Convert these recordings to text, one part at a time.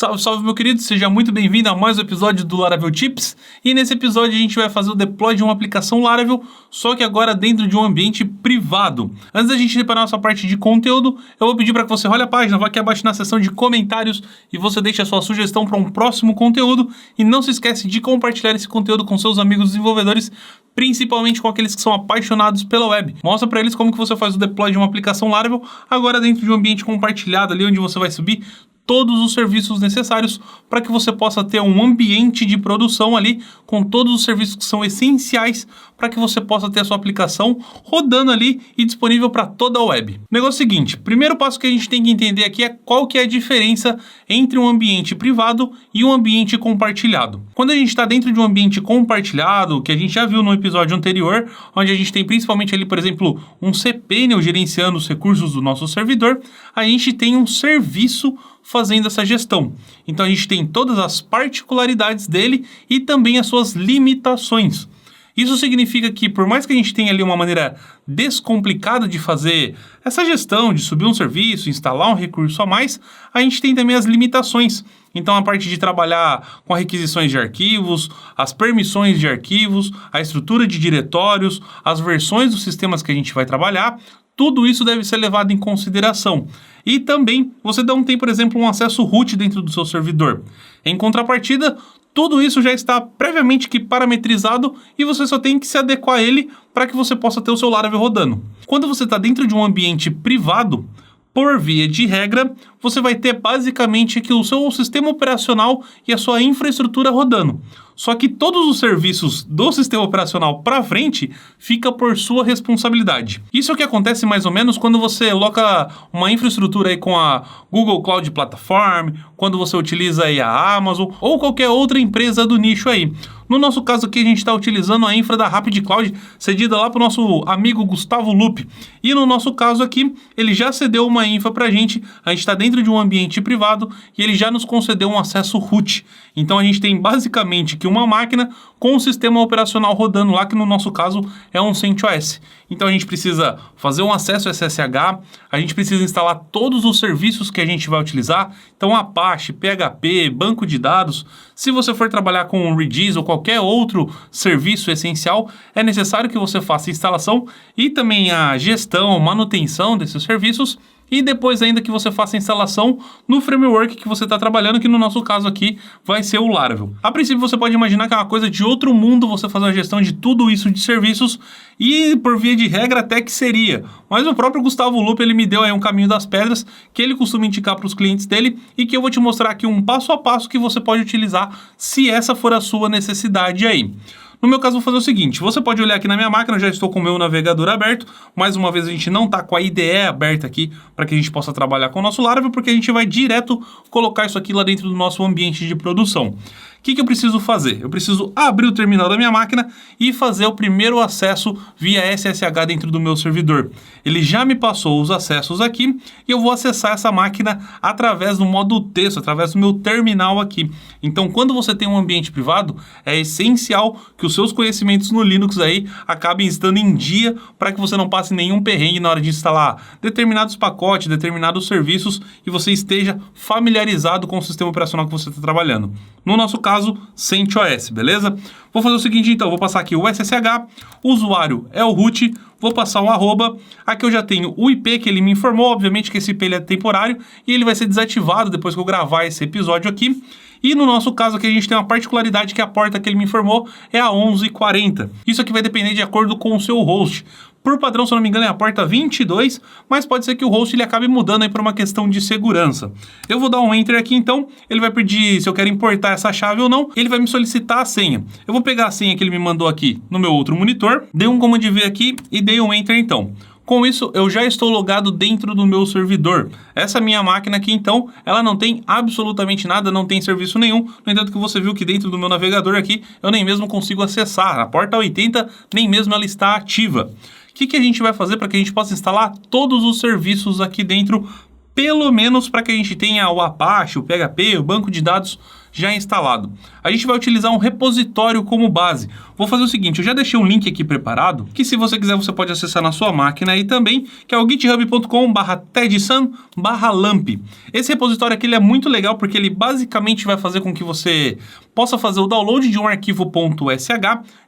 Salve, salve, meu querido, seja muito bem-vindo a mais um episódio do Laravel Tips. E nesse episódio a gente vai fazer o deploy de uma aplicação Laravel, só que agora dentro de um ambiente privado. Antes da gente ir para a nossa parte de conteúdo, eu vou pedir para que você olhe a página, vá aqui abaixo na seção de comentários e você deixe a sua sugestão para um próximo conteúdo. E não se esquece de compartilhar esse conteúdo com seus amigos desenvolvedores, principalmente com aqueles que são apaixonados pela web. Mostra para eles como que você faz o deploy de uma aplicação Laravel, agora dentro de um ambiente compartilhado ali onde você vai subir todos os serviços necessários para que você possa ter um ambiente de produção ali com todos os serviços que são essenciais para que você possa ter a sua aplicação rodando ali e disponível para toda a web. O negócio é o seguinte, primeiro passo que a gente tem que entender aqui é qual que é a diferença entre um ambiente privado e um ambiente compartilhado. Quando a gente está dentro de um ambiente compartilhado, que a gente já viu no episódio anterior, onde a gente tem principalmente ali, por exemplo, um cPanel gerenciando os recursos do nosso servidor, a gente tem um serviço fazendo essa gestão. Então a gente tem todas as particularidades dele e também as suas limitações. Isso significa que por mais que a gente tenha ali uma maneira descomplicada de fazer essa gestão, de subir um serviço, instalar um recurso a mais, a gente tem também as limitações. Então a parte de trabalhar com requisições de arquivos, as permissões de arquivos, a estrutura de diretórios, as versões dos sistemas que a gente vai trabalhar, tudo isso deve ser levado em consideração. E também você não tem, por exemplo, um acesso root dentro do seu servidor. Em contrapartida, tudo isso já está previamente parametrizado e você só tem que se adequar a ele para que você possa ter o seu Laravel rodando. Quando você está dentro de um ambiente privado, por via de regra, você vai ter basicamente aqui o seu sistema operacional e a sua infraestrutura rodando. Só que todos os serviços do sistema operacional para frente fica por sua responsabilidade. Isso é o que acontece mais ou menos quando você aloca uma infraestrutura aí com a Google Cloud Platform, quando você utiliza aí a Amazon ou qualquer outra empresa do nicho aí. No nosso caso aqui a gente está utilizando a infra da Rapid Cloud, cedida lá para o nosso amigo Gustavo Lupe. E no nosso caso aqui, ele já cedeu uma infra para a gente está dentro de um ambiente privado e ele já nos concedeu um acesso root. Então a gente tem basicamente aqui uma máquina com um sistema operacional rodando lá, que no nosso caso é um CentOS. Então a gente precisa fazer um acesso SSH, a gente precisa instalar todos os serviços que a gente vai utilizar, então Apache, PHP, banco de dados. Se você for trabalhar com Redis ou qualquer outro serviço essencial, é necessário que você faça a instalação e também a gestão, manutenção desses serviços, e depois ainda que você faça a instalação no framework que você está trabalhando, que no nosso caso aqui vai ser o Laravel. A princípio você pode imaginar que é uma coisa de outro mundo você fazer a gestão de tudo isso de serviços, e por via de regra até que seria. Mas o próprio Gustavo Lupe, ele me deu aí um caminho das pedras que ele costuma indicar para os clientes dele e que eu vou te mostrar aqui um passo a passo que você pode utilizar se essa for a sua necessidade aí. No meu caso, vou fazer o seguinte, você pode olhar aqui na minha máquina, eu já estou com o meu navegador aberto, mais uma vez a gente não está com a IDE aberta aqui para que a gente possa trabalhar com o nosso Laravel, porque a gente vai direto colocar isso aqui lá dentro do nosso ambiente de produção. O que eu preciso fazer? Eu preciso abrir o terminal da minha máquina e fazer o primeiro acesso via SSH dentro do meu servidor. Ele já me passou os acessos aqui e eu vou acessar essa máquina através do modo texto, através do meu terminal aqui. Então, quando você tem um ambiente privado, é essencial que os seus conhecimentos no Linux aí acabem estando em dia para que você não passe nenhum perrengue na hora de instalar determinados pacotes, determinados serviços e você esteja familiarizado com o sistema operacional que você está trabalhando. No nosso caso, CentOS, beleza? Vou fazer o seguinte então, vou passar aqui o SSH, o usuário é o root, vou passar um arroba, aqui eu já tenho o IP que ele me informou, obviamente que esse IP ele é temporário e ele vai ser desativado depois que eu gravar esse episódio aqui. E no nosso caso aqui a gente tem uma particularidade que a porta que ele me informou é a 1140. Isso aqui vai depender de acordo com o seu host. Por padrão, se eu não me engano, é a porta 22, mas pode ser que o host ele acabe mudando aí por uma questão de segurança. Eu vou dar um Enter aqui então, ele vai pedir se eu quero importar essa chave ou não, ele vai me solicitar a senha. Eu vou pegar a senha que ele me mandou aqui no meu outro monitor, dei um Command V aqui e dei um Enter então. Com isso, eu já estou logado dentro do meu servidor. Essa minha máquina aqui, então, ela não tem absolutamente nada, não tem serviço nenhum. No entanto, que você viu que dentro do meu navegador aqui, eu nem mesmo consigo acessar. A porta 80, nem mesmo ela está ativa. O que a gente vai fazer para que a gente possa instalar todos os serviços aqui dentro, pelo menos para que a gente tenha o Apache, o PHP, o banco de dados já instalado. A gente vai utilizar um repositório como base. Vou fazer o seguinte, eu já deixei um link aqui preparado, que se você quiser você pode acessar na sua máquina aí também, que é o github.com/tedsun/lamp. Esse repositório aqui ele é muito legal porque ele basicamente vai fazer com que você possa fazer o download de um arquivo .sh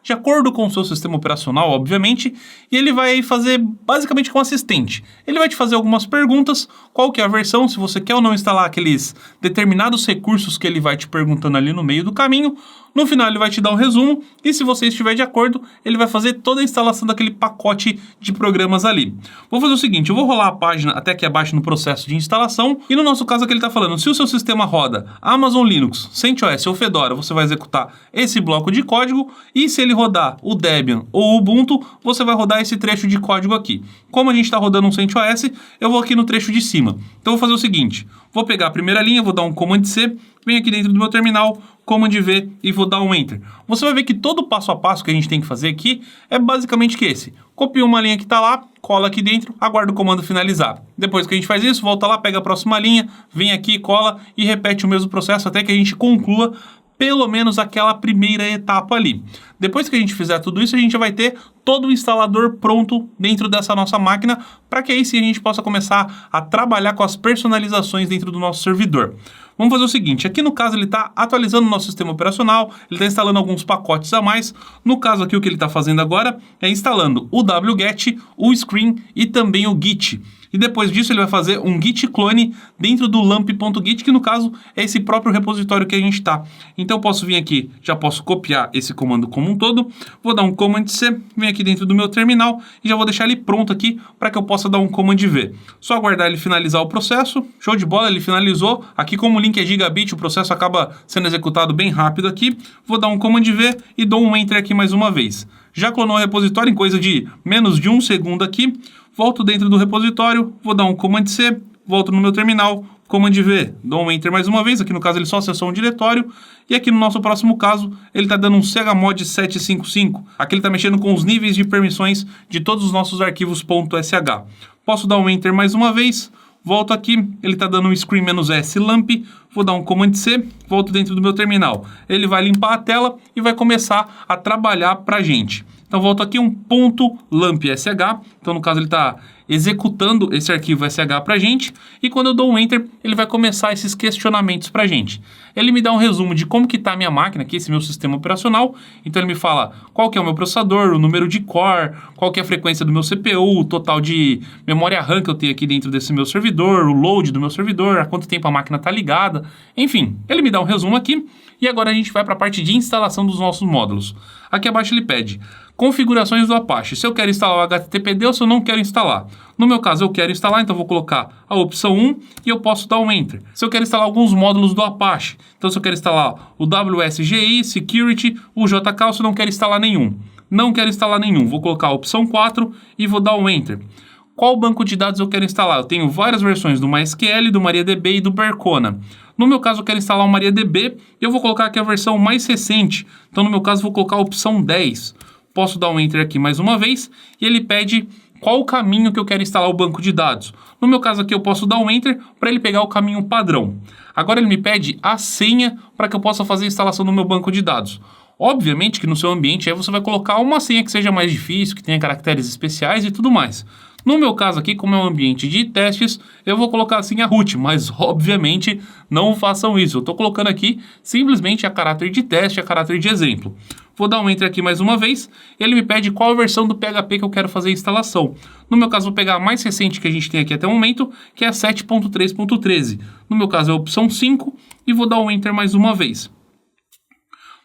de acordo com o seu sistema operacional, obviamente, e ele vai fazer basicamente como assistente. Ele vai te fazer algumas perguntas, qual que é a versão, se você quer ou não instalar aqueles determinados recursos que ele vai te perguntando ali no meio do caminho. No final ele vai te dar um resumo e se você estiver de acordo, ele vai fazer toda a instalação daquele pacote de programas ali. Vou fazer o seguinte, eu vou rolar a página até aqui abaixo no processo de instalação e no nosso caso aqui ele está falando, se o seu sistema roda Amazon Linux, CentOS ou Fedora, você vai executar esse bloco de código e se ele rodar o Debian ou o Ubuntu, você vai rodar esse trecho de código aqui. Como a gente está rodando um CentOS, eu vou aqui no trecho de cima. Então eu vou fazer o seguinte, vou pegar a primeira linha, vou dar um Command C, venho aqui dentro do meu terminal, Command V e vou dar um Enter. Você vai ver que todo o passo a passo que a gente tem que fazer aqui é basicamente que esse. Copia uma linha que está lá, cola aqui dentro, aguarda o comando finalizar. Depois que a gente faz isso, volta lá, pega a próxima linha, vem aqui, cola e repete o mesmo processo até que a gente conclua pelo menos aquela primeira etapa ali. Depois que a gente fizer tudo isso, a gente vai ter todo o instalador pronto dentro dessa nossa máquina, para que aí sim a gente possa começar a trabalhar com as personalizações dentro do nosso servidor. Vamos fazer o seguinte, aqui no caso ele está atualizando o nosso sistema operacional, ele está instalando alguns pacotes a mais. No caso aqui o que ele está fazendo agora é instalando o wget, o screen e também o git. E depois disso ele vai fazer um git clone dentro do lamp.git, que no caso é esse próprio repositório que a gente está. Então eu posso vir aqui, já posso copiar esse comando como um todo, vou dar um Command C, venho aqui dentro do meu terminal e já vou deixar ele pronto aqui para que eu possa dar um Command V. Só aguardar ele finalizar o processo, show de bola, ele finalizou. Aqui como o link é gigabit, o processo acaba sendo executado bem rápido aqui. Vou dar um Command V e dou um Enter aqui mais uma vez. Já clonou o repositório em coisa de menos de um segundo aqui. Volto dentro do repositório, vou dar um Command C, volto no meu terminal, Command V, dou um Enter mais uma vez, aqui no caso ele só acessou um diretório, e aqui no nosso próximo caso, ele está dando um chmod 755, aqui ele está mexendo com os níveis de permissões de todos os nossos arquivos .sh. Posso dar um Enter mais uma vez, volto aqui, ele está dando um screen-s lamp, vou dar um Command C, volto dentro do meu terminal. Ele vai limpar a tela e vai começar a trabalhar para a gente. Então volto aqui um ponto .lamp.sh, então no caso ele está executando esse arquivo SH para a gente, e quando eu dou um Enter, ele vai começar esses questionamentos para a gente. Ele me dá um resumo de como que está a minha máquina, aqui esse meu sistema operacional, então ele me fala qual que é o meu processador, o número de core, qual que é a frequência do meu CPU, o total de memória RAM que eu tenho aqui dentro desse meu servidor, o load do meu servidor, há quanto tempo a máquina está ligada, enfim, ele me dá um resumo aqui, e agora a gente vai para a parte de instalação dos nossos módulos. Aqui abaixo ele pede configurações do Apache, se eu quero instalar o HTTPD ou se eu não quero instalar. No meu caso eu quero instalar, então vou colocar a opção 1 e eu posso dar um Enter. Se eu quero instalar alguns módulos do Apache, então se eu quero instalar o WSGI, Security, o JK, ou se eu não quero instalar nenhum. Não quero instalar nenhum, vou colocar a opção 4 e vou dar um Enter. Qual banco de dados eu quero instalar? Eu tenho várias versões do MySQL, do MariaDB e do Percona. No meu caso eu quero instalar o MariaDB e eu vou colocar aqui a versão mais recente. Então no meu caso eu vou colocar a opção 10. Posso dar um Enter aqui mais uma vez e ele pede qual o caminho que eu quero instalar o banco de dados. No meu caso aqui eu posso dar um Enter para ele pegar o caminho padrão. Agora ele me pede a senha para que eu possa fazer a instalação do meu banco de dados. Obviamente que no seu ambiente aí você vai colocar uma senha que seja mais difícil, que tenha caracteres especiais e tudo mais. No meu caso aqui, como é um ambiente de testes, eu vou colocar assim a root, mas obviamente não façam isso. Eu estou colocando aqui simplesmente a caráter de teste, a caráter de exemplo. Vou dar um Enter aqui mais uma vez, ele me pede qual a versão do PHP que eu quero fazer a instalação. No meu caso, vou pegar a mais recente que a gente tem aqui até o momento, que é a 7.3.13. No meu caso é a opção 5 e vou dar um Enter mais uma vez.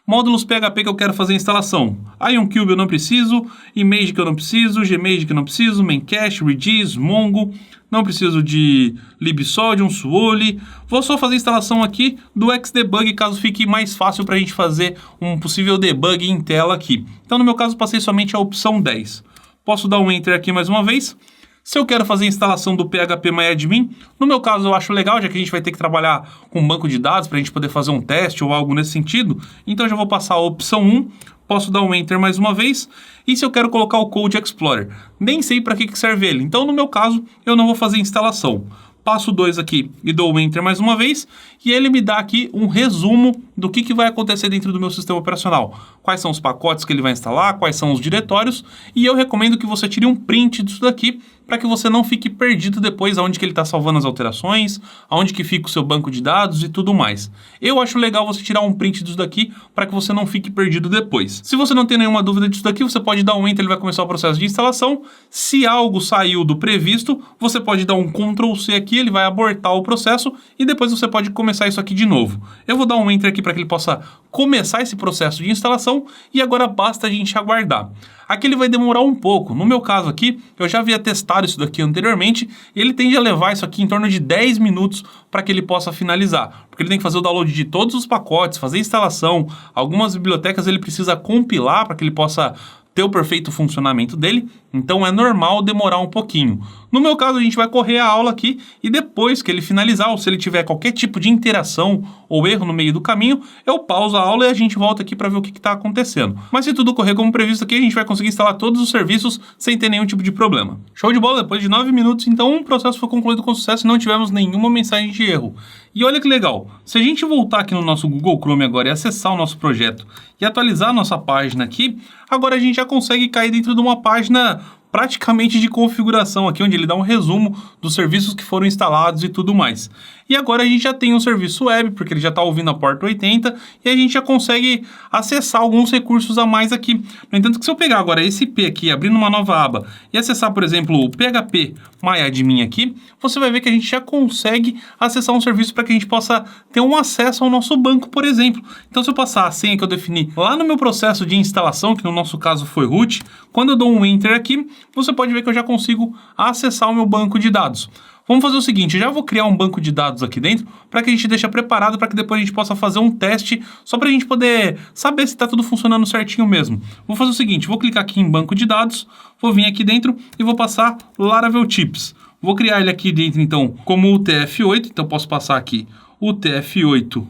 Módulos PHP que eu quero fazer a instalação. IonCube eu não preciso, Image que eu não preciso, Gmage que eu não preciso, Memcache, Redis, Mongo, não preciso de libsodium, Suoli. Vou só fazer a instalação aqui do Xdebug, caso fique mais fácil para a gente fazer um possível debug em tela aqui. Então no meu caso passei somente a opção 10. Posso dar um Enter aqui mais uma vez. Se eu quero fazer a instalação do PHPMyAdmin, no meu caso eu acho legal, já que a gente vai ter que trabalhar com um banco de dados para a gente poder fazer um teste ou algo nesse sentido, então eu já vou passar a opção 1, posso dar um Enter mais uma vez, e se eu quero colocar o Code Explorer, nem sei para que serve ele, então no meu caso eu não vou fazer instalação. passo 2 aqui e dou o Enter mais uma vez, e ele me dá aqui um resumo do que vai acontecer dentro do meu sistema operacional. Quais são os pacotes que ele vai instalar, quais são os diretórios, e eu recomendo que você tire um print disso daqui, para que você não fique perdido depois aonde que ele está salvando as alterações, aonde que fica o seu banco de dados e tudo mais. Eu acho legal você tirar um print disso daqui para que você não fique perdido depois. Se você não tem nenhuma dúvida disso daqui, você pode dar um Enter, ele vai começar o processo de instalação. Se algo saiu do previsto, você pode dar um Ctrl C aqui, ele vai abortar o processo e depois você pode começar isso aqui de novo. Eu vou dar um Enter aqui para que ele possa começar esse processo de instalação e agora basta a gente aguardar. Aqui ele vai demorar um pouco. No meu caso aqui, eu já havia testado isso daqui anteriormente e ele tende a levar isso aqui em torno de 10 minutos para que ele possa finalizar. Porque ele tem que fazer o download de todos os pacotes, fazer a instalação, algumas bibliotecas ele precisa compilar para que ele possa ter o perfeito funcionamento dele, então é normal demorar um pouquinho. No meu caso, a gente vai correr a aula aqui e depois que ele finalizar, ou se ele tiver qualquer tipo de interação ou erro no meio do caminho, eu pauso a aula e a gente volta aqui para ver o que está acontecendo. Mas se tudo correr como previsto aqui, a gente vai conseguir instalar todos os serviços sem ter nenhum tipo de problema. Show de bola, depois de 9 minutos, então o processo foi concluído com sucesso e não tivemos nenhuma mensagem de erro. E olha que legal, se a gente voltar aqui no nosso Google Chrome agora e acessar o nosso projeto e atualizar a nossa página aqui, agora a gente já consegue cair dentro de uma página praticamente de configuração aqui, onde ele dá um resumo dos serviços que foram instalados e tudo mais. E agora a gente já tem um serviço web, porque ele já está ouvindo a porta 80, e a gente já consegue acessar alguns recursos a mais aqui. No entanto, que se eu pegar agora esse IP aqui, abrindo uma nova aba, e acessar, por exemplo, o PHP MyAdmin aqui, você vai ver que a gente já consegue acessar um serviço para que a gente possa ter um acesso ao nosso banco, por exemplo. Então, se eu passar a senha que eu defini lá no meu processo de instalação, que no nosso caso foi root, quando eu dou um Enter aqui, você pode ver que eu já consigo acessar o meu banco de dados. Vamos fazer o seguinte, eu já vou criar um banco de dados aqui dentro para que a gente deixe preparado para que depois a gente possa fazer um teste só para a gente poder saber se está tudo funcionando certinho mesmo. Vou fazer o seguinte, vou clicar aqui em banco de dados, vou vir aqui dentro e vou passar Laravel Tips. Vou criar ele aqui dentro então como UTF-8, então posso passar aqui UTF-8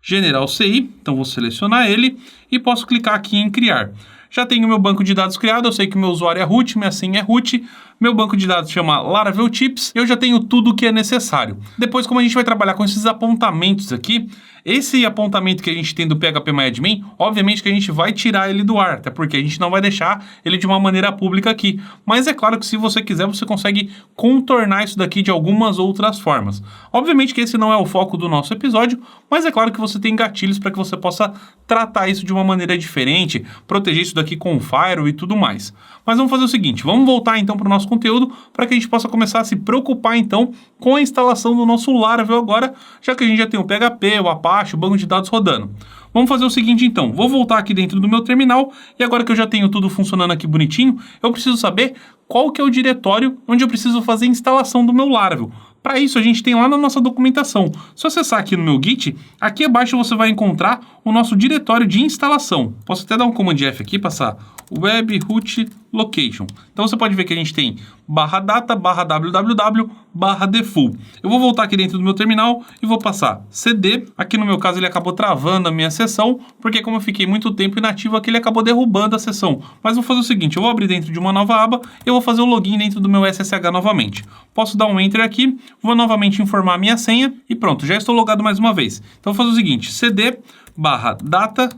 General CI, então vou selecionar ele e posso clicar aqui em criar. Já tenho meu banco de dados criado, eu sei que meu usuário é root, minha senha é root, meu banco de dados chama Laravel Tips, eu já tenho tudo o que é necessário. Depois, como a gente vai trabalhar com esses apontamentos aqui, esse apontamento que a gente tem do PHP MyAdmin, obviamente que a gente vai tirar ele do ar, até porque a gente não vai deixar ele de uma maneira pública aqui. Mas é claro que se você quiser, você consegue contornar isso daqui de algumas outras formas. Obviamente que esse não é o foco do nosso episódio, mas é claro que você tem gatilhos para que você possa tratar isso de uma maneira diferente, proteger isso daqui com o Firewall e tudo mais. Mas vamos fazer o seguinte, vamos voltar então para o nosso conteúdo para que a gente possa começar a se preocupar então com a instalação do nosso Laravel agora, já que a gente já tem o PHP, o Apache, o banco de dados rodando. Vamos fazer o seguinte então, vou voltar aqui dentro do meu terminal e agora que eu já tenho tudo funcionando aqui bonitinho, eu preciso saber qual que é o diretório onde eu preciso fazer a instalação do meu Laravel. Para isso, a gente tem lá na nossa documentação. Se eu acessar aqui no meu Git, aqui abaixo você vai encontrar o nosso diretório de instalação. Posso até dar um Command F aqui, passar web root location. Então você pode ver que a gente tem /data, /www, /default. Eu vou voltar aqui dentro do meu terminal e vou passar cd. Aqui no meu caso ele acabou travando a minha sessão, porque como eu fiquei muito tempo inativo aqui, ele acabou derrubando a sessão. Mas vou fazer o seguinte, eu vou abrir dentro de uma nova aba, eu vou fazer o login dentro do meu SSH novamente. Posso dar um Enter aqui, vou novamente informar a minha senha e pronto, já estou logado mais uma vez. Então vou fazer o seguinte, cd /data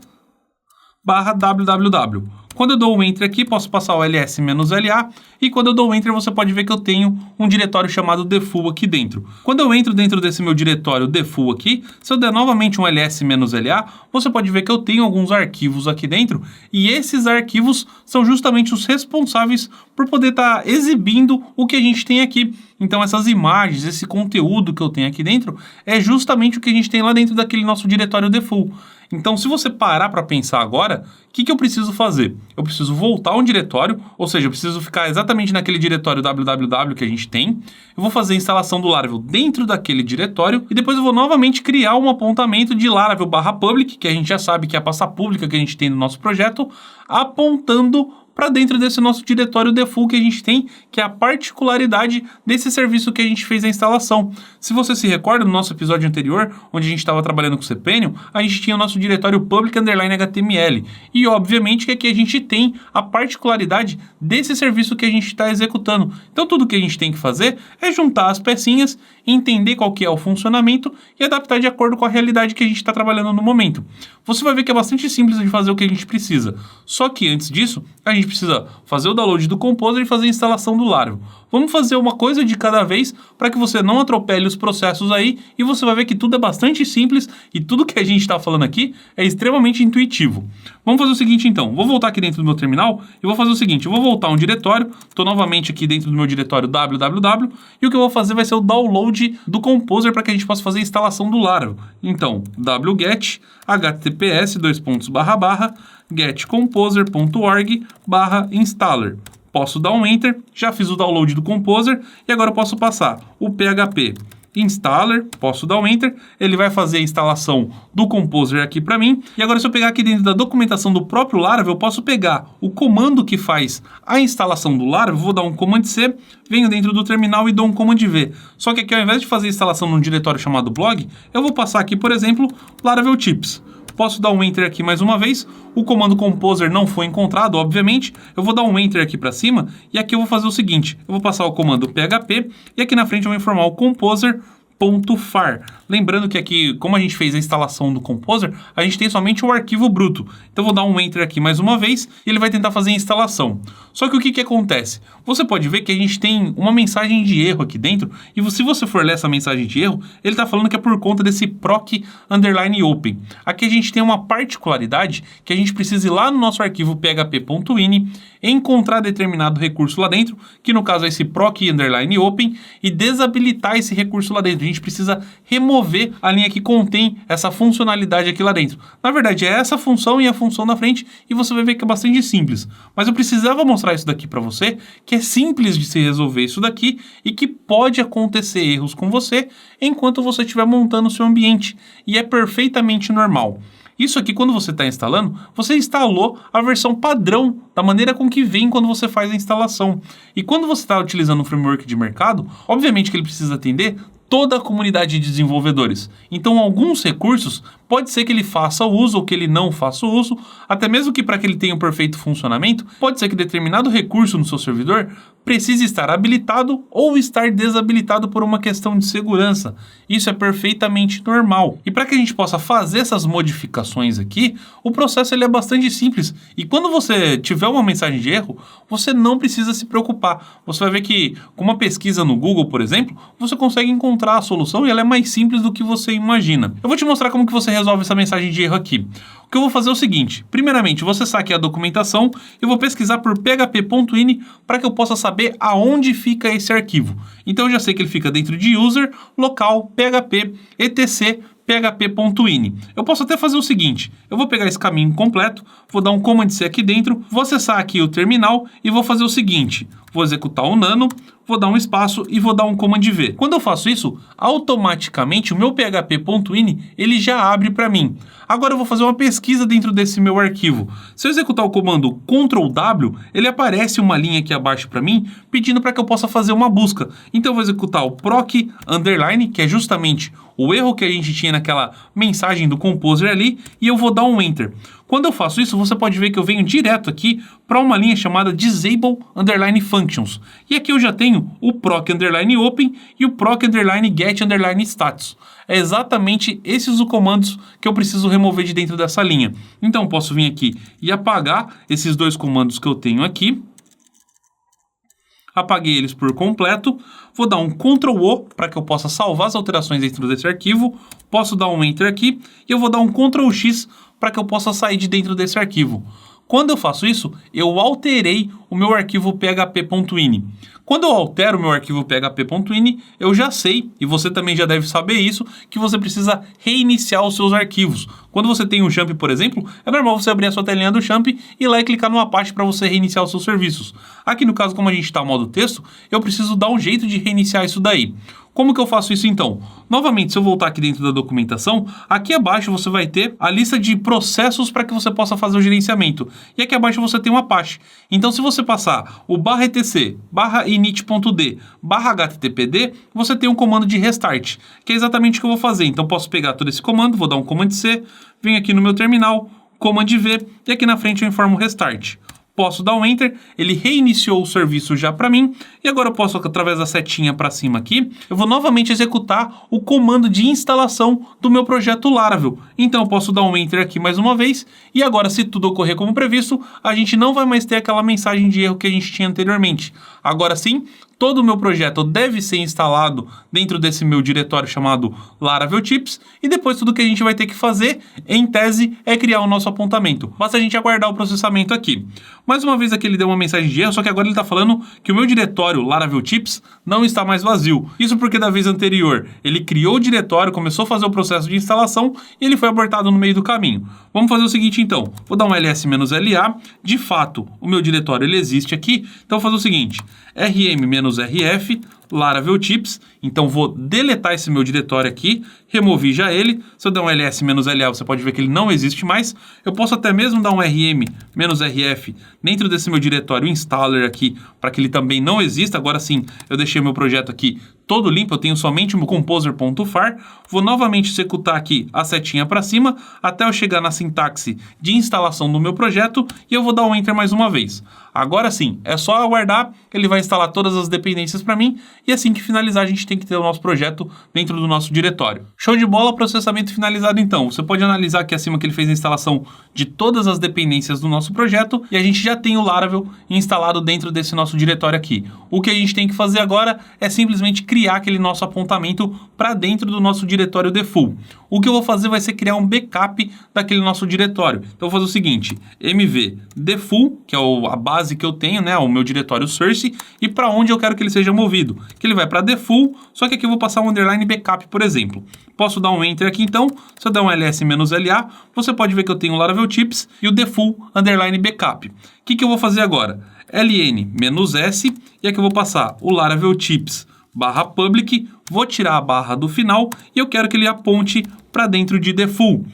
/www. Quando eu dou um Enter aqui, posso passar o ls-la e quando eu dou um Enter, você pode ver que eu tenho um diretório chamado default aqui dentro. Quando eu entro dentro desse meu diretório default aqui, se eu der novamente um ls-la, você pode ver que eu tenho alguns arquivos aqui dentro e esses arquivos são justamente os responsáveis por poder estar exibindo o que a gente tem aqui. Então essas imagens, esse conteúdo que eu tenho aqui dentro é justamente o que a gente tem lá dentro daquele nosso diretório default. Então, se você parar para pensar agora, o que eu preciso fazer? Eu preciso voltar a um diretório, ou seja, eu preciso ficar exatamente naquele diretório www que a gente tem. Eu vou fazer a instalação do Laravel dentro daquele diretório e depois eu vou novamente criar um apontamento de Laravel /public, que a gente já sabe que é a pasta pública que a gente tem no nosso projeto, apontando para dentro desse nosso diretório default que a gente tem, que é a particularidade desse serviço que a gente fez a instalação. Se você se recorda, no nosso episódio anterior, onde a gente estava trabalhando com o cPanel, a gente tinha o nosso diretório public_html. E obviamente que aqui a gente tem a particularidade desse serviço que a gente está executando. Então tudo que a gente tem que fazer é juntar as pecinhas, entender qual que é o funcionamento e adaptar de acordo com a realidade que a gente está trabalhando no momento. Você vai ver que é bastante simples de fazer o que a gente precisa. Só que antes disso, a gente precisa fazer o download do Composer e fazer a instalação do Laravel. Vamos fazer uma coisa de cada vez para que você não atropele os processos aí e você vai ver que tudo é bastante simples e tudo que a gente está falando aqui é extremamente intuitivo. Vamos fazer o seguinte então, vou voltar aqui dentro do meu terminal e vou fazer o seguinte, eu vou voltar a um diretório, estou novamente aqui dentro do meu diretório www e o que eu vou fazer vai ser o download do Composer para que a gente possa fazer a instalação do Laravel. Então, wget https://getcomposer.org/installer. Posso dar um Enter, já fiz o download do Composer e agora eu posso passar o PHP installer, posso dar um Enter, ele vai fazer a instalação do Composer aqui para mim. E agora se eu pegar aqui dentro da documentação do próprio Laravel, eu posso pegar o comando que faz a instalação do Laravel, vou dar um Command C, venho dentro do terminal e dou um Command V. Só que aqui ao invés de fazer a instalação num diretório chamado blog, eu vou passar aqui, por exemplo, Laravel Tips. Posso dar um Enter aqui mais uma vez, o comando Composer não foi encontrado, obviamente, eu vou dar um Enter aqui para cima, e aqui eu vou fazer o seguinte, eu vou passar o comando PHP, e aqui na frente eu vou informar o Composer.far. Lembrando que aqui, como a gente fez a instalação do Composer, a gente tem somente o arquivo bruto. Então eu vou dar um Enter aqui mais uma vez e ele vai tentar fazer a instalação. Só que o que acontece? Você pode ver que a gente tem uma mensagem de erro aqui dentro e se você for ler essa mensagem de erro, ele está falando que é por conta desse proc_open. Aqui a gente tem uma particularidade que a gente precisa ir lá no nosso arquivo php.ini, encontrar determinado recurso lá dentro, que no caso é esse proc_open, e desabilitar esse recurso lá dentro. A gente precisa remover a linha que contém essa funcionalidade aqui lá dentro. Na verdade, é essa função e a função da frente, e você vai ver que é bastante simples. Mas eu precisava mostrar isso daqui para você, que é simples de se resolver isso daqui e que pode acontecer erros com você enquanto você estiver montando o seu ambiente. E é perfeitamente normal. Isso aqui, quando você está instalando, você instalou a versão padrão da maneira com que vem quando você faz a instalação. E quando você está utilizando um framework de mercado, obviamente que ele precisa atender toda a comunidade de desenvolvedores. Então, alguns recursos, pode ser que ele faça uso ou que ele não faça uso, até mesmo que para que ele tenha um perfeito funcionamento, pode ser que determinado recurso no seu servidor precise estar habilitado ou estar desabilitado por uma questão de segurança. Isso é perfeitamente normal. E para que a gente possa fazer essas modificações aqui, o processo ele é bastante simples. E quando você tiver uma mensagem de erro, você não precisa se preocupar. Você vai ver que com uma pesquisa no Google, por exemplo, você consegue encontrar a solução e ela é mais simples do que você imagina. Eu vou te mostrar como que você resolve essa mensagem de erro aqui. O que eu vou fazer é o seguinte, primeiramente, vou acessar aqui a documentação, eu vou pesquisar por php.ini para que eu possa saber aonde fica esse arquivo. Então eu já sei que ele fica dentro de user, local, php, etc, php.ini. Eu posso até fazer o seguinte, eu vou pegar esse caminho completo, vou dar um Command C aqui dentro, vou acessar aqui o terminal e vou fazer o seguinte, vou executar o nano, vou dar um espaço e vou dar um Command V. Quando eu faço isso, automaticamente o meu php.ini ele já abre para mim. Agora eu vou fazer uma pesquisa dentro desse meu arquivo. Se eu executar o comando Ctrl W, ele aparece uma linha aqui abaixo para mim, pedindo para que eu possa fazer uma busca. Então eu vou executar o proc underline, que é justamente o erro que a gente tinha naquela mensagem do Composer ali, e eu vou dar um Enter. Quando eu faço isso, você pode ver que eu venho direto aqui para uma linha chamada Disable Underline Functions. E aqui eu já tenho o proc underline open e o proc underline get underline status. É exatamente esses os comandos que eu preciso remover de dentro dessa linha. Então eu posso vir aqui e apagar esses dois comandos que eu tenho aqui. Apaguei eles por completo. Vou dar um Ctrl O para que eu possa salvar as alterações dentro desse arquivo. Posso dar um Enter aqui e eu vou dar um Ctrl X para que eu possa sair de dentro desse arquivo. Quando eu faço isso, eu alterei o meu arquivo php.ini. Quando eu altero o meu arquivo php.ini, eu já sei, e você também já deve saber isso, que você precisa reiniciar os seus arquivos. Quando você tem um Champ, por exemplo, é normal você abrir a sua telinha do Champ e ir lá e clicar no Apache para você reiniciar os seus serviços. Aqui no caso, como a gente está no modo texto, eu preciso dar um jeito de reiniciar isso daí. Como que eu faço isso então? Novamente, se eu voltar aqui dentro da documentação, aqui abaixo você vai ter a lista de processos para que você possa fazer o gerenciamento. E aqui abaixo você tem um Apache. Então, se você passar o /etc, /init.d, /httpd, você tem um comando de restart, que é exatamente o que eu vou fazer. Então, posso pegar todo esse comando, vou dar um Command C, venho aqui no meu terminal, Command V, e aqui na frente eu informo restart. Posso dar um Enter, ele reiniciou o serviço já para mim, e agora eu posso, através da setinha para cima aqui, eu vou novamente executar o comando de instalação do meu projeto Laravel. Então eu posso dar um Enter aqui mais uma vez, e agora, se tudo ocorrer como previsto, a gente não vai mais ter aquela mensagem de erro que a gente tinha anteriormente. Agora sim, todo o meu projeto deve ser instalado dentro desse meu diretório chamado Laravel Tips, e depois tudo que a gente vai ter que fazer, em tese, é criar o nosso apontamento. Basta a gente aguardar o processamento aqui. Mais uma vez aqui ele deu uma mensagem de erro, só que agora ele está falando que o meu diretório Laravel Tips não está mais vazio. Isso porque da vez anterior ele criou o diretório, começou a fazer o processo de instalação e ele foi abortado no meio do caminho. Vamos fazer o seguinte então, vou dar um ls-la, de fato o meu diretório ele existe aqui, então vou fazer o seguinte, rm-rf Laravel Tips, então vou deletar esse meu diretório aqui, removi já ele, se eu der um ls-la você pode ver que ele não existe mais, eu posso até mesmo dar um rm-rf dentro desse meu diretório installer aqui, para que ele também não exista, agora sim eu deixei meu projeto aqui todo limpo, eu tenho somente o meu composer.far, vou novamente executar aqui a setinha para cima, até eu chegar na sintaxe de instalação do meu projeto, e eu vou dar um Enter mais uma vez. Agora sim, é só aguardar, ele vai instalar todas as dependências para mim, e assim que finalizar a gente tem que ter o nosso projeto dentro do nosso diretório. Show de bola, processamento finalizado então. Você pode analisar aqui acima que ele fez a instalação de todas as dependências do nosso projeto, e a gente já tem o Laravel instalado dentro desse nosso diretório aqui. O que a gente tem que fazer agora é simplesmente criar aquele nosso apontamento para dentro do nosso diretório default. O que eu vou fazer vai ser criar um backup daquele nosso diretório. Então eu vou fazer o seguinte, mv default, que é a base que eu tenho, né, o meu diretório source, e para onde eu quero que ele seja movido. Que ele vai para default, só que aqui eu vou passar um underline backup, por exemplo. Posso dar um Enter aqui então, se eu der um ls-la, você pode ver que eu tenho o Laravel Tips e o default underline backup. O que eu vou fazer agora? ln-s, e aqui eu vou passar o Laravel Tips /public, vou tirar a barra do final e eu quero que ele aponte para dentro de default.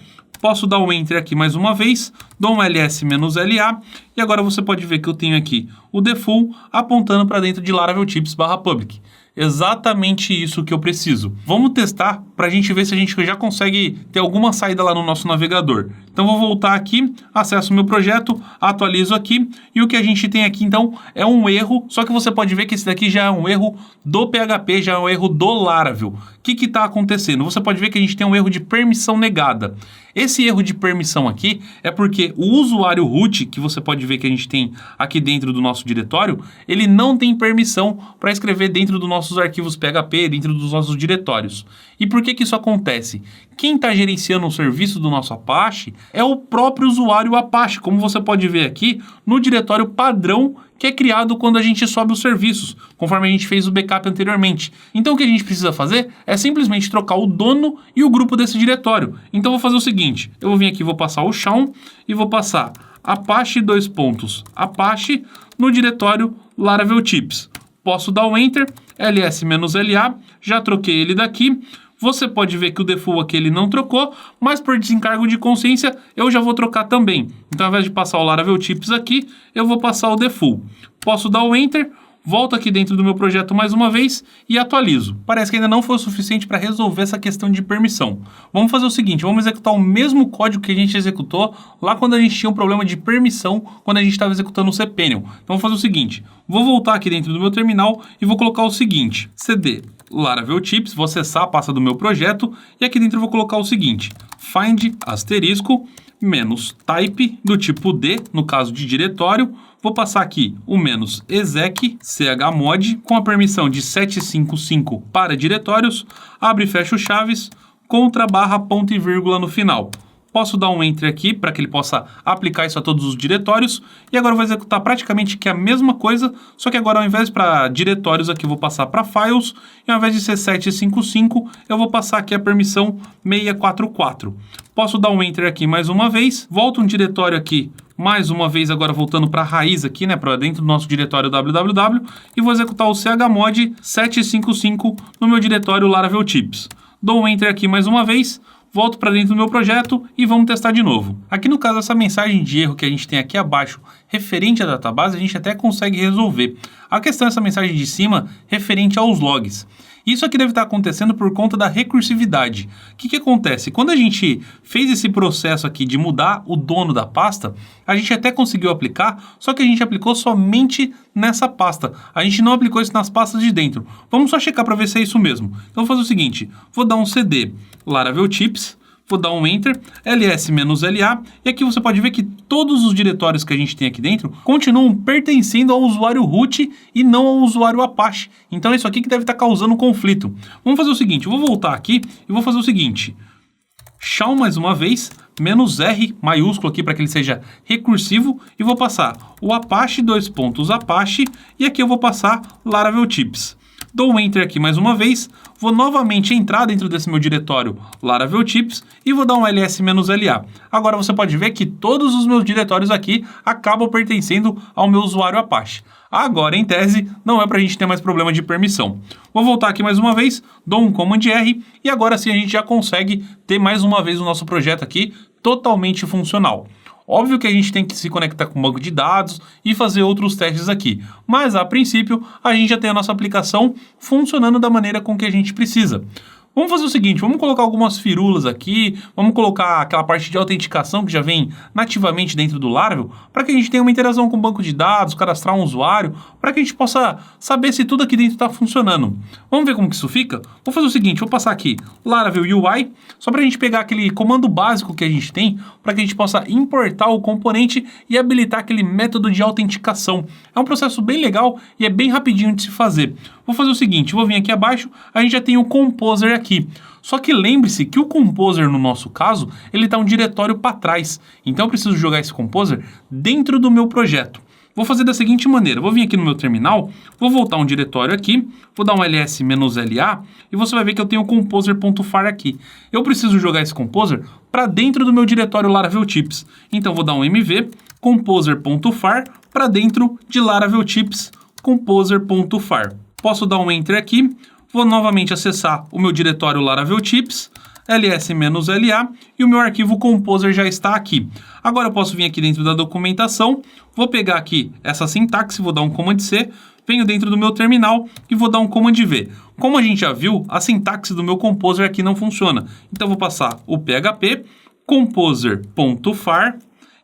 Posso dar um Enter aqui mais uma vez, dou um ls-la e agora você pode ver que eu tenho aqui o default apontando para dentro de Laravel Tips /public. Exatamente isso que eu preciso. Vamos testar para a gente ver se a gente já consegue ter alguma saída lá no nosso navegador. Então vou voltar aqui, acesso o meu projeto, atualizo aqui e o que a gente tem aqui então é um erro, só que você pode ver que esse daqui já é um erro do PHP, já é um erro do Laravel. O que está acontecendo? Você pode ver que a gente tem um erro de permissão negada. Esse erro de permissão aqui é porque o usuário root, que você pode ver que a gente tem aqui dentro do nosso diretório, ele não tem permissão para escrever dentro dos nossos arquivos PHP, dentro dos nossos diretórios. E por que isso acontece? Quem está gerenciando o serviço do nosso Apache é o próprio usuário Apache, como você pode ver aqui no diretório padrão que é criado quando a gente sobe os serviços, conforme a gente fez o backup anteriormente. Então o que a gente precisa fazer é simplesmente trocar o dono e o grupo desse diretório. Então eu vou fazer o seguinte, eu vou vir aqui, vou passar o chão e vou passar Apache Apache no diretório Laravel Tips. Posso dar um Enter, ls-la, já troquei ele daqui. Você pode ver que o default aqui ele não trocou, mas por desencargo de consciência eu já vou trocar também. Então ao invés de passar o Laravel Tips aqui, eu vou passar o default. Posso dar o Enter, volto aqui dentro do meu projeto mais uma vez e atualizo. Parece que ainda não foi o suficiente para resolver essa questão de permissão. Vamos fazer o seguinte, vamos executar o mesmo código que a gente executou lá quando a gente tinha um problema de permissão, quando a gente estava executando o cPanel. Então vou fazer o seguinte, vou voltar aqui dentro do meu terminal e vou colocar o seguinte, cd Laravel Tips, vou acessar a pasta do meu projeto e aqui dentro eu vou colocar o seguinte, find asterisco -type do tipo D, no caso de diretório, vou passar aqui o -exec chmod com a permissão de 755 para diretórios, abre e fecha o chaves, contra barra ponto e vírgula no final. Posso dar um Enter aqui para que ele possa aplicar isso a todos os diretórios. E agora eu vou executar praticamente que a mesma coisa, só que agora ao invés para diretórios aqui eu vou passar para files. E ao invés de ser 755, eu vou passar aqui a permissão 644. Posso dar um Enter aqui mais uma vez. Volto um diretório aqui Mais uma vez agora voltando para a raiz aqui, né, para dentro do nosso diretório www, e vou executar o chmod 755 no meu diretório Laravel Tips. Dou um Enter aqui mais uma vez, volto para dentro do meu projeto e vamos testar de novo. Aqui no caso, essa mensagem de erro que a gente tem aqui abaixo, referente à database, a gente até consegue resolver. A questão é essa mensagem de cima, referente aos logs. Isso aqui deve estar acontecendo por conta da recursividade. O que acontece? Quando a gente fez esse processo aqui de mudar o dono da pasta, a gente até conseguiu aplicar, só que a gente aplicou somente nessa pasta. A gente não aplicou isso nas pastas de dentro. Vamos só checar para ver se é isso mesmo. Então vou fazer o seguinte, vou dar um cd Laravel Tips, vou dar um Enter, ls-la, e aqui você pode ver que todos os diretórios que a gente tem aqui dentro continuam pertencendo ao usuário root e não ao usuário Apache. Então é isso aqui que deve estar causando conflito. Vamos fazer o seguinte, eu vou voltar aqui e vou fazer o seguinte, shell mais uma vez, -R maiúsculo aqui para que ele seja recursivo, e vou passar o Apache, Apache, e aqui eu vou passar Laravel Tips. Dou um Enter aqui mais uma vez, vou novamente entrar dentro desse meu diretório Laravel Tips e vou dar um ls-la. Agora você pode ver que todos os meus diretórios aqui acabam pertencendo ao meu usuário Apache. Agora, em tese, não é para a gente ter mais problema de permissão. Vou voltar aqui mais uma vez, dou um Command R e agora sim a gente já consegue ter mais uma vez o nosso projeto aqui totalmente funcional. Óbvio que a gente tem que se conectar com o banco de dados e fazer outros testes aqui, mas a princípio a gente já tem a nossa aplicação funcionando da maneira com que a gente precisa. Vamos fazer o seguinte, vamos colocar algumas firulas aqui, vamos colocar aquela parte de autenticação que já vem nativamente dentro do Laravel, para que a gente tenha uma interação com o banco de dados, cadastrar um usuário, para que a gente possa saber se tudo aqui dentro está funcionando. Vamos ver como que isso fica? Vou fazer o seguinte, vou passar aqui Laravel UI, só para a gente pegar aquele comando básico que a gente tem, para que a gente possa importar o componente e habilitar aquele método de autenticação. É um processo bem legal e é bem rapidinho de se fazer. Vou fazer o seguinte, vou vir aqui abaixo, a gente já tem o Composer aqui. Só que lembre-se que o Composer, no nosso caso, ele está um diretório para trás. Então eu preciso jogar esse Composer dentro do meu projeto. Vou fazer da seguinte maneira, vou vir aqui no meu terminal, vou voltar um diretório aqui, vou dar um ls-la e você vai ver que eu tenho o composer.far aqui. Eu preciso jogar esse Composer para dentro do meu diretório Laravel Tips. Então vou dar um mv composer.far para dentro de Laravel Tips composer.far. Posso dar um Enter aqui, vou novamente acessar o meu diretório Laravel Tips, ls-la, e o meu arquivo Composer já está aqui. Agora eu posso vir aqui dentro da documentação, vou pegar aqui essa sintaxe, vou dar um Command C, venho dentro do meu terminal e vou dar um Command V. Como a gente já viu, a sintaxe do meu Composer aqui não funciona. Então eu vou passar o php composer.far,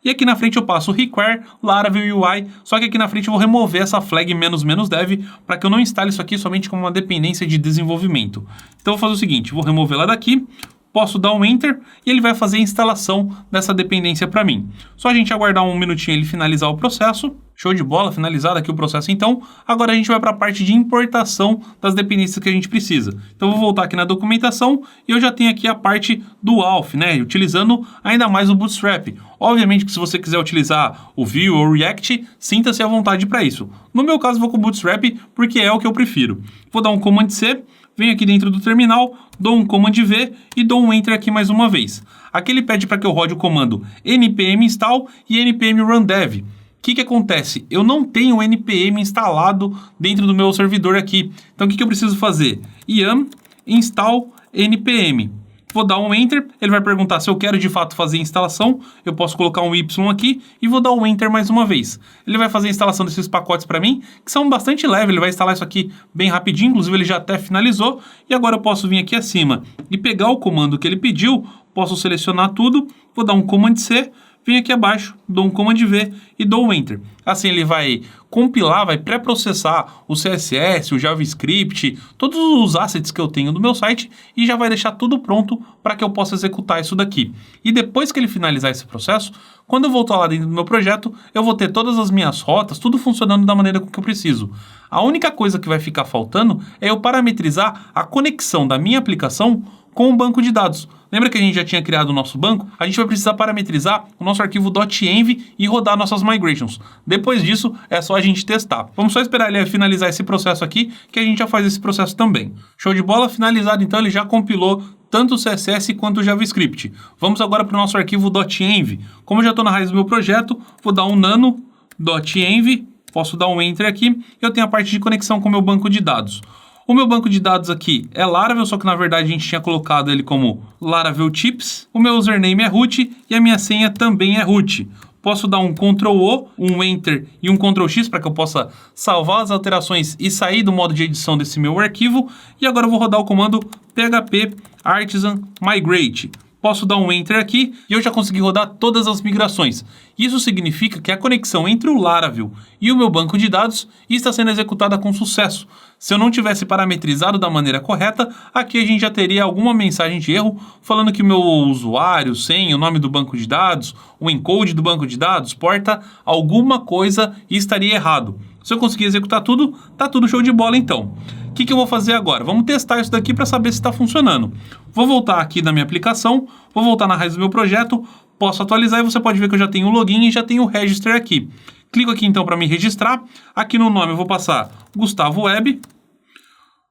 e aqui na frente eu passo o require Laravel UI, só que aqui na frente eu vou remover essa flag "-dev", para que eu não instale isso aqui somente como uma dependência de desenvolvimento. Então eu vou fazer o seguinte, vou remover ela daqui, posso dar um Enter e ele vai fazer a instalação dessa dependência para mim. Só a gente aguardar um minutinho ele finalizar o processo. Show de bola, finalizado aqui o processo então. Agora a gente vai para a parte de importação das dependências que a gente precisa. Então eu vou voltar aqui na documentação e eu já tenho aqui a parte do auth, né? Utilizando ainda mais o Bootstrap. Obviamente que se você quiser utilizar o Vue ou o React, sinta-se à vontade para isso. No meu caso vou com o Bootstrap porque é o que eu prefiro. Vou dar um Command C, venho aqui dentro do terminal, dou um Command V e dou um Enter aqui mais uma vez. Aqui ele pede para que eu rode o comando npm install e npm run dev. O que acontece? Eu não tenho o npm instalado dentro do meu servidor aqui. Então o que eu preciso fazer? yum install npm. Vou dar um Enter, ele vai perguntar se eu quero de fato fazer a instalação, eu posso colocar um Y aqui e vou dar um Enter mais uma vez. Ele vai fazer a instalação desses pacotes para mim, que são bastante leves, ele vai instalar isso aqui bem rapidinho, inclusive ele já até finalizou, e agora eu posso vir aqui acima e pegar o comando que ele pediu, posso selecionar tudo, vou dar um Command C, venho aqui abaixo, dou um Command V e dou um Enter. Assim ele vai compilar, vai pré-processar o CSS, o JavaScript, todos os assets que eu tenho do meu site e já vai deixar tudo pronto para que eu possa executar isso daqui. E depois que ele finalizar esse processo, quando eu voltar lá dentro do meu projeto, eu vou ter todas as minhas rotas, tudo funcionando da maneira que eu preciso. A única coisa que vai ficar faltando é eu parametrizar a conexão da minha aplicação com o banco de dados. Lembra que a gente já tinha criado o nosso banco? A gente vai precisar parametrizar o nosso arquivo .env e rodar nossas migrations. Depois disso, é só a gente testar. Vamos só esperar ele finalizar esse processo aqui, que a gente já faz esse processo também. Show de bola, finalizado então, ele já compilou tanto o CSS quanto o JavaScript. Vamos agora para o nosso arquivo .env. Como eu já estou na raiz do meu projeto, vou dar um nano.env, posso dar um enter aqui, eu tenho a parte de conexão com o meu banco de dados. O meu banco de dados aqui é Laravel, só que na verdade a gente tinha colocado ele como Laravel Tips. O meu username é root e a minha senha também é root. Posso dar um Ctrl+O, um Enter e um Ctrl+X para que eu possa salvar as alterações e sair do modo de edição desse meu arquivo. E agora eu vou rodar o comando php artisan migrate. Posso dar um Enter aqui e eu já consegui rodar todas as migrações. Isso significa que a conexão entre o Laravel e o meu banco de dados está sendo executada com sucesso. Se eu não tivesse parametrizado da maneira correta, aqui a gente já teria alguma mensagem de erro falando que o meu usuário, senha, o nome do banco de dados, o encode do banco de dados, porta, alguma coisa estaria errado. Se eu conseguir executar tudo, tá tudo show de bola então. O que eu vou fazer agora? Vamos testar isso daqui para saber se está funcionando. Vou voltar aqui na minha aplicação, vou voltar na raiz do meu projeto, posso atualizar e você pode ver que eu já tenho o login e já tenho o register aqui. Clico aqui então para me registrar. Aqui no nome eu vou passar Gustavo Web.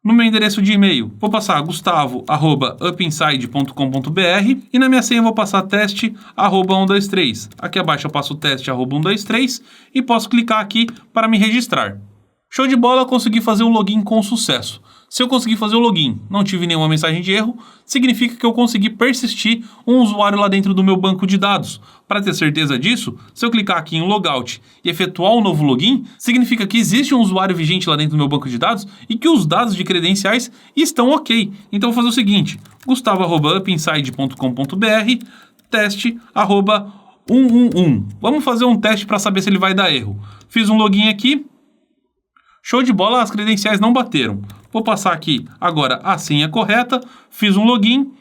No meu endereço de e-mail, vou passar gustavo@upinside.com.br e na minha senha eu vou passar teste@123. Aqui abaixo eu passo teste@123 e posso clicar aqui para me registrar. Show de bola, consegui fazer o login com sucesso. Se eu conseguir fazer o login, não tive nenhuma mensagem de erro, significa que eu consegui persistir um usuário lá dentro do meu banco de dados. Para ter certeza disso, se eu clicar aqui em logout e efetuar um novo login, significa que existe um usuário vigente lá dentro do meu banco de dados e que os dados de credenciais estão ok. Então eu vou fazer o seguinte, gustavo@upinside.com.br, teste@111. Vamos fazer um teste para saber se ele vai dar erro. Fiz um login aqui. Show de bola, as credenciais não bateram. Vou passar aqui agora a senha correta, fiz um login.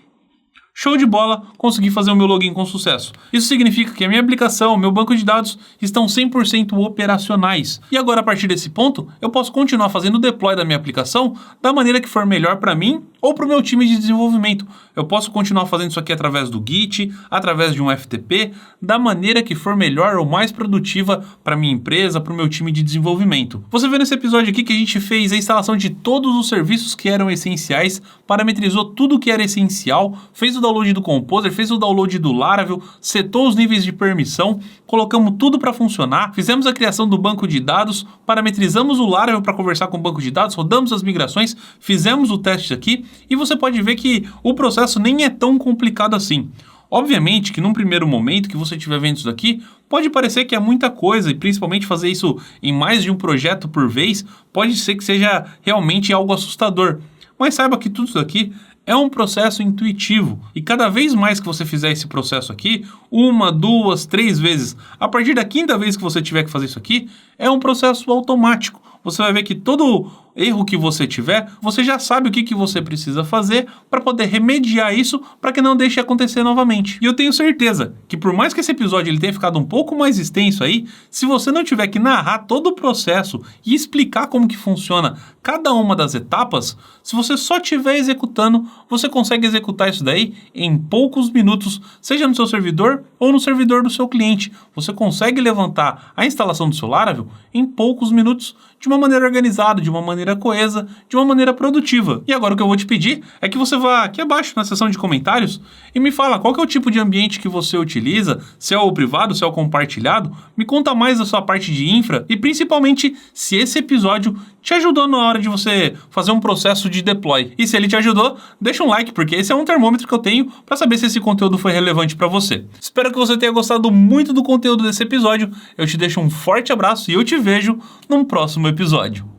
Show de bola, consegui fazer o meu login com sucesso. Isso significa que a minha aplicação, o meu banco de dados estão 100% operacionais. E agora, a partir desse ponto, eu posso continuar fazendo o deploy da minha aplicação da maneira que for melhor para mim ou para o meu time de desenvolvimento. Eu posso continuar fazendo isso aqui através do Git, através de um FTP, da maneira que for melhor ou mais produtiva para minha empresa, para o meu time de desenvolvimento. Você vê nesse episódio aqui que a gente fez a instalação de todos os serviços que eram essenciais, parametrizou tudo que era essencial, fez o download do Composer, fez o download do Laravel, setou os níveis de permissão, colocamos tudo para funcionar, fizemos a criação do banco de dados, parametrizamos o Laravel para conversar com o banco de dados, rodamos as migrações, fizemos o teste aqui e você pode ver que o processo nem é tão complicado assim. Obviamente que num primeiro momento que você estiver vendo isso daqui, pode parecer que é muita coisa e principalmente fazer isso em mais de um projeto por vez, pode ser que seja realmente algo assustador. Mas saiba que tudo isso aqui é um processo intuitivo e cada vez mais que você fizer esse processo aqui, 1, 2, 3 vezes, a partir da 5ª vez que você tiver que fazer isso aqui, é um processo automático. Você vai ver que todo erro que você tiver, você já sabe o que você precisa fazer para poder remediar isso para que não deixe acontecer novamente. E eu tenho certeza que por mais que esse episódio ele tenha ficado um pouco mais extenso aí, se você não tiver que narrar todo o processo e explicar como que funciona cada uma das etapas, se você só estiver executando, você consegue executar isso daí em poucos minutos, seja no seu servidor ou no servidor do seu cliente. Você consegue levantar a instalação do seu Laravel em poucos minutos de uma maneira organizada, de uma maneira coesa, de uma maneira produtiva. E agora o que eu vou te pedir é que você vá aqui abaixo na seção de comentários e me fala qual que é o tipo de ambiente que você utiliza, se é o privado, se é o compartilhado, me conta mais da sua parte de infra e principalmente se esse episódio te ajudou na hora de você fazer um processo de deploy. E se ele te ajudou, deixa um like, porque esse é um termômetro que eu tenho para saber se esse conteúdo foi relevante para você. Espero que você tenha gostado muito do conteúdo desse episódio. Eu te deixo um forte abraço e eu te vejo num próximo episódio.